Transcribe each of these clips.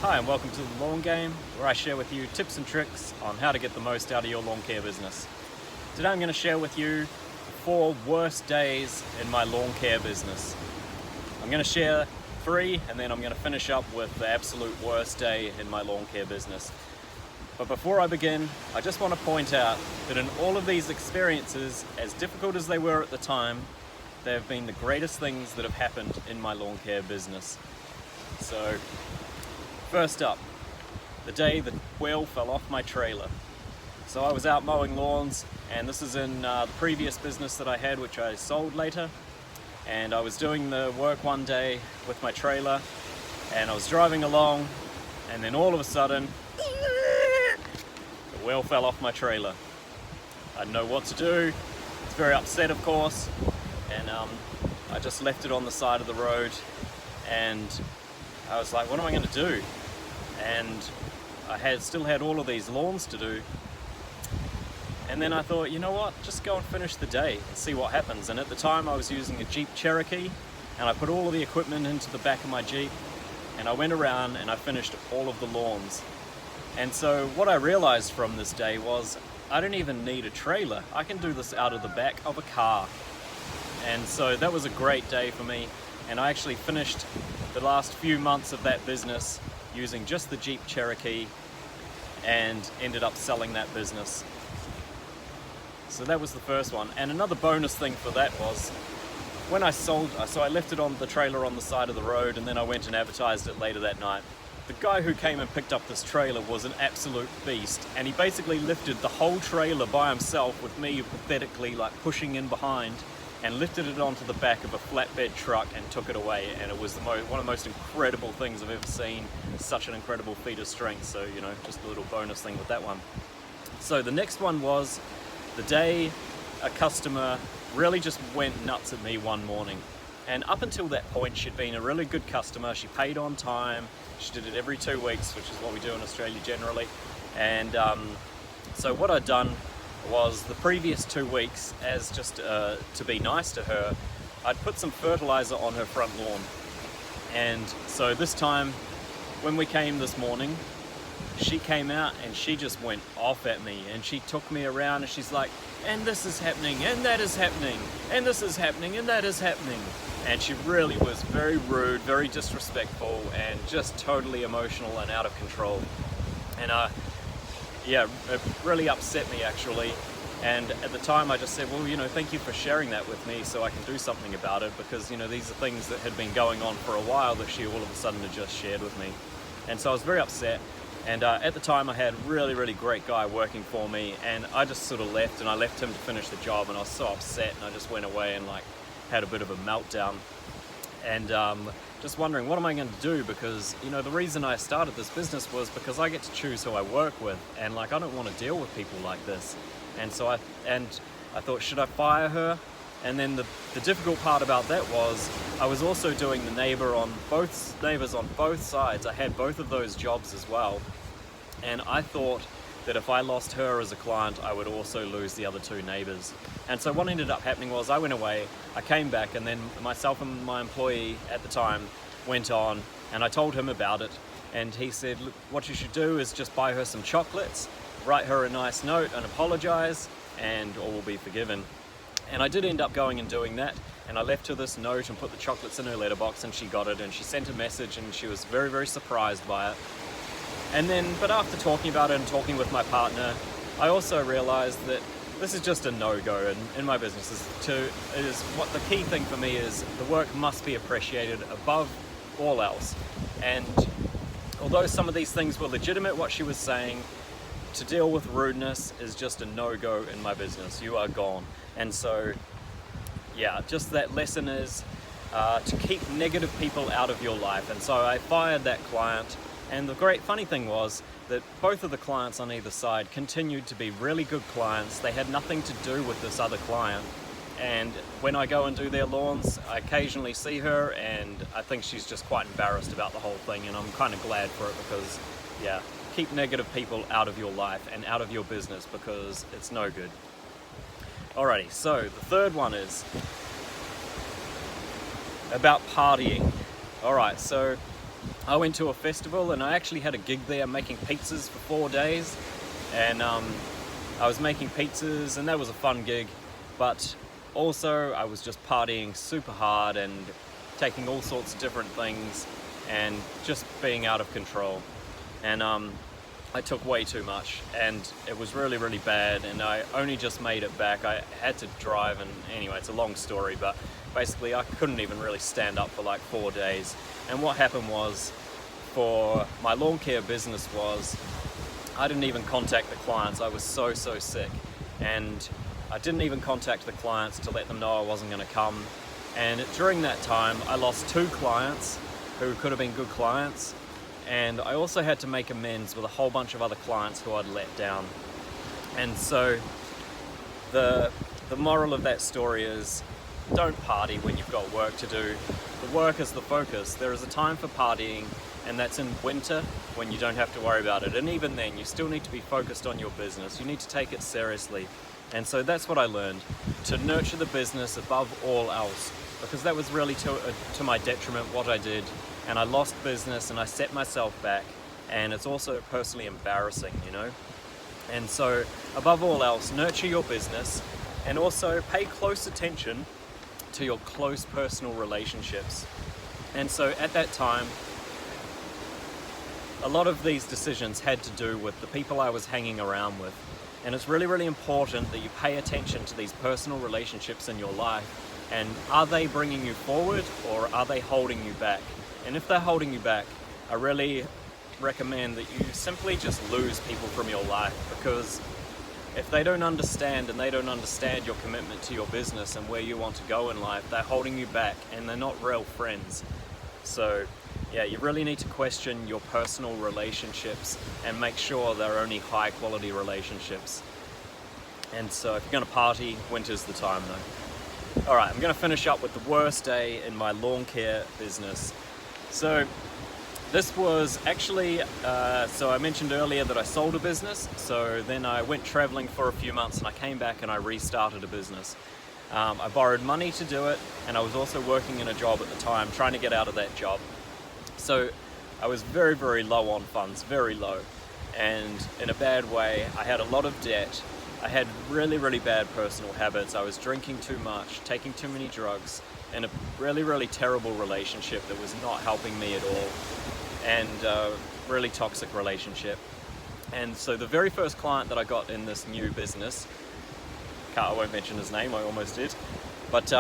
Hi and welcome to The Lawn Game, where I share with you tips and tricks on how to get the most out of your lawn care business. Today I'm going to share with you the 4 worst days in my lawn care business. I'm going to share 3 and then I'm going to finish up with the absolute worst day in my lawn care business. But before I begin, I just want to point out that in all of these experiences, as difficult as they were at the time, they have been the greatest things that have happened in my lawn care business. So, first up, the day the wheel fell off my trailer. So I was out mowing lawns, and this is in the previous business that I had, which I sold later. And I was doing the work one day with my trailer, and I was driving along, and then all of a sudden, the wheel fell off my trailer. I didn't know what to do. I was very upset, of course, and I just left it on the side of the road, and I was like, what am I going to do? And I still had all of these lawns to do. And then I thought, you know what, just go and finish the day and see what happens. And at the time I was using a Jeep Cherokee, and I put all of the equipment into the back of my Jeep, and I went around and I finished all of the lawns. And so what I realized from this day was I don't even need a trailer. I can do this out of the back of a car. And so that was a great day for me. And I actually finished the last few months of that business using just the Jeep Cherokee and ended up selling that business. So that was the first one. And another bonus thing for that was when I left it on the trailer on the side of the road, and then I went and advertised it later that night. The guy who came and picked up this trailer was an absolute beast, and he basically lifted the whole trailer by himself with me pathetically like pushing in behind, and lifted it onto the back of a flatbed truck and took it away. And it was one of the most incredible things I've ever seen. Such an incredible feat of strength. So, you know, just a little bonus thing with that one. So the next one was the day a customer really just went nuts at me one morning. And up until that point, she'd been a really good customer. She paid on time. She did it every 2 weeks, which is what we do in Australia generally. And so what I'd done was the previous 2 weeks, as just to be nice to her, I'd put some fertilizer on her front lawn. And so this time, when we came this morning, she came out and she just went off at me, and she took me around and she's like, and this is happening, and that is happening, and this is happening, and that is happening. And she really was very rude, very disrespectful, and just totally emotional and out of control. And yeah, it really upset me actually. And at the time I just said, well, you know, thank you for sharing that with me so I can do something about it, because, you know, these are things that had been going on for a while that she all of a sudden had just shared with me. And so I was very upset. And at the time I had a really great guy working for me, and I just sort of left, and I left him to finish the job, and I was so upset, and I just went away and like had a bit of a meltdown. And just wondering, what am I going to do? Because, you know, the reason I started this business was because I get to choose who I work with, and like I don't want to deal with people like this. And so I thought, should I fire her? And then the difficult part about that was I was also doing the neighbors on both sides. I had both of those jobs as well. And I thought that if I lost her as a client, I would also lose the other 2 neighbors. And so what ended up happening was I went away, I came back, and then myself and my employee at the time went on, and I told him about it. And he said, look, what you should do is just buy her some chocolates, write her a nice note and apologize, and all will be forgiven. And I did end up going and doing that, and I left her this note and put the chocolates in her letterbox, and she got it, and she sent a message, and she was very surprised by it. And then, but after talking about it and talking with my partner, I also realized that this is just a no-go in my business. What the key thing for me is the work must be appreciated above all else. And although some of these things were legitimate, what she was saying, to deal with rudeness is just a no-go in my business. You are gone. And so, yeah, just that lesson is to keep negative people out of your life. And so I fired that client. And the great funny thing was that both of the clients on either side continued to be really good clients. They had nothing to do with this other client. And when I go and do their lawns, I occasionally see her, and I think she's just quite embarrassed about the whole thing, and I'm kind of glad for it, because, yeah, keep negative people out of your life and out of your business, because it's no good. Alrighty, so the third one is about partying. Alright, so I went to a festival and I actually had a gig there making pizzas for 4 days, and I was making pizzas, and that was a fun gig, but also I was just partying super hard and taking all sorts of different things and just being out of control. And I took way too much, and it was really, really bad, and I only just made it back. I had to drive, and anyway, it's a long story, but basically I couldn't even really stand up for like 4 days. And what happened was, for my lawn care business, was I didn't even contact the clients. I was so sick, and I didn't even contact the clients to let them know I wasn't going to come. And during that time I lost 2 clients who could have been good clients, and I also had to make amends with a whole bunch of other clients who I'd let down. And so the moral of that story is, don't party when you've got work to do. The work is the focus. There is a time for partying, and that's in winter when you don't have to worry about it. And even then, you still need to be focused on your business. You need to take it seriously. And so that's what I learned, to nurture the business above all else, because that was really to my detriment what I did. And I lost business, and I set myself back, and it's also personally embarrassing, you know? And so above all else, nurture your business, and also pay close attention to your close personal relationships. And so at that time, a lot of these decisions had to do with the people I was hanging around with. And it's really, really important that you pay attention to these personal relationships in your life, and are they bringing you forward or are they holding you back? And if they're holding you back, I really recommend that you simply just lose people from your life, because if they don't understand, and they don't understand your commitment to your business and where you want to go in life, they're holding you back, and they're not real friends. So yeah, you really need to question your personal relationships and make sure they're only high quality relationships. And so if you're gonna party, winter's the time though. Alright, I'm gonna finish up with the worst day in my lawn care business. So this was actually, so I mentioned earlier that I sold a business, so then I went traveling for a few months, and I came back and I restarted a business. I borrowed money to do it, and I was also working in a job at the time, trying to get out of that job. So I was very, very low on funds, very low, and in a bad way. I had a lot of debt. I had really, really bad personal habits. I was drinking too much, taking too many drugs, in a really, really terrible relationship that was not helping me at all, and really toxic relationship. And so the very first client that I got in this new business, I won't mention his name, I almost did, but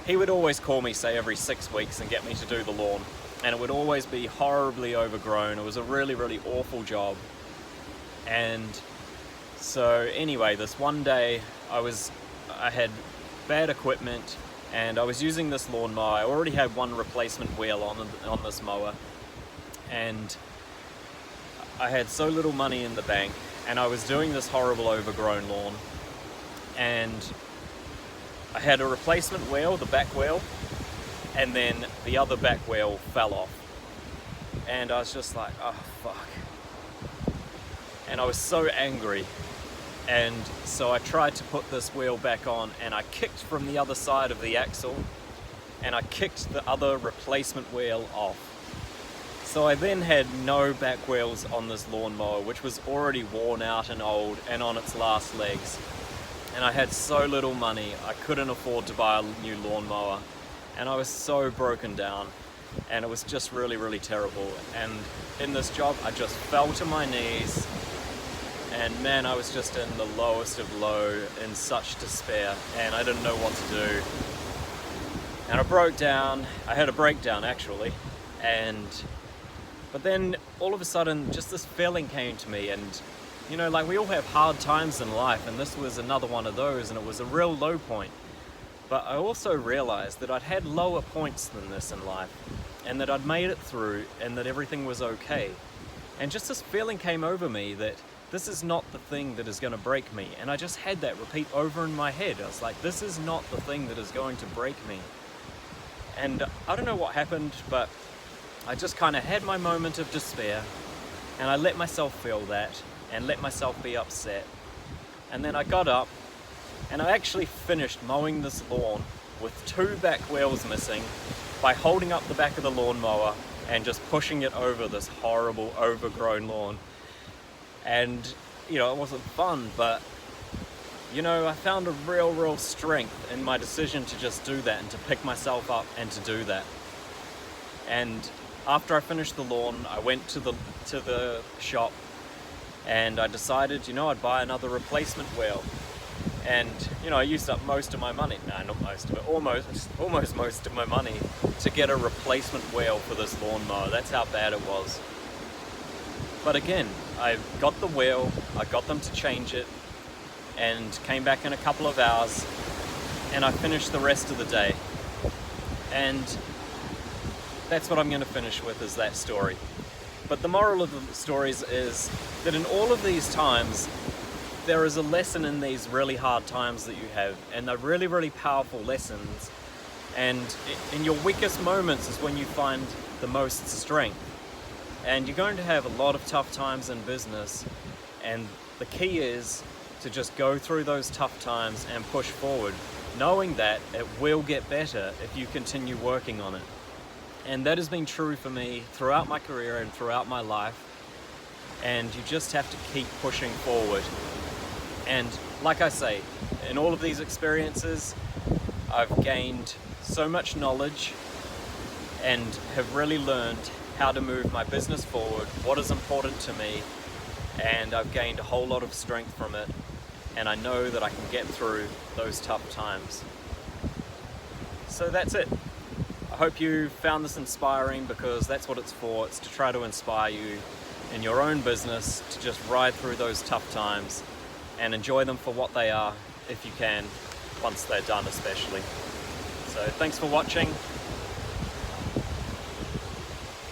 he would always call me, say, every 6 weeks and get me to do the lawn, and it would always be horribly overgrown. It was a really, really awful job. And so anyway, this one day I had bad equipment, and I was using this lawnmower. I already had one replacement wheel on this mower, and I had so little money in the bank, and I was doing this horrible overgrown lawn, and I had a replacement wheel, the back wheel, and then the other back wheel fell off, and I was just like, oh fuck. And I was so angry, and so I tried to put this wheel back on, and I kicked from the other side of the axle, and I kicked the other replacement wheel off. So I then had no back wheels on this lawnmower, which was already worn out and old and on its last legs. And I had so little money, I couldn't afford to buy a new lawnmower. And I was so broken down, and it was just really, really terrible. And in this job, I just fell to my knees, and man, I was just in the lowest of low, in such despair, and I didn't know what to do. And I broke down. I had a breakdown actually, but then all of a sudden just this feeling came to me, and you know, like we all have hard times in life, and this was another one of those, and it was a real low point. But I also realized that I'd had lower points than this in life, and that I'd made it through, and that everything was okay. And just this feeling came over me that this is not the thing that is going to break me. And I just had that repeat over in my head. I was like, this is not the thing that is going to break me. And I don't know what happened, but I just kind of had my moment of despair, and I let myself feel that and let myself be upset. And then I got up, and I actually finished mowing this lawn with 2 back wheels missing by holding up the back of the lawnmower and just pushing it over this horrible overgrown lawn. And you know, it wasn't fun, but you know, I found a real strength in my decision to just do that and to pick myself up and to do that. And after I finished the lawn, I went to the shop and I decided, you know, I'd buy another replacement wheel. And you know, I used up most of my money, no, not most of it, almost most of my money to get a replacement wheel for this lawnmower. That's how bad it was. But again, I got the wheel, I got them to change it, and came back in a couple of hours, and I finished the rest of the day. And that's what I'm going to finish with, is that story. But the moral of the stories is that in all of these times, there is a lesson in these really hard times that you have, and they're really powerful lessons. And in your weakest moments is when you find the most strength. And you're going to have a lot of tough times in business, and the key is to just go through those tough times and push forward, knowing that it will get better if you continue working on it. And that has been true for me throughout my career and throughout my life. And you just have to keep pushing forward. And like I say, in all of these experiences, I've gained so much knowledge and have really learned how to move my business forward, what is important to me, and I've gained a whole lot of strength from it. And I know that I can get through those tough times. So that's it. I hope you found this inspiring, because that's what it's for. It's to try to inspire you in your own business to just ride through those tough times and enjoy them for what they are, if you can, once they're done especially. So thanks for watching.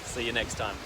See you next time.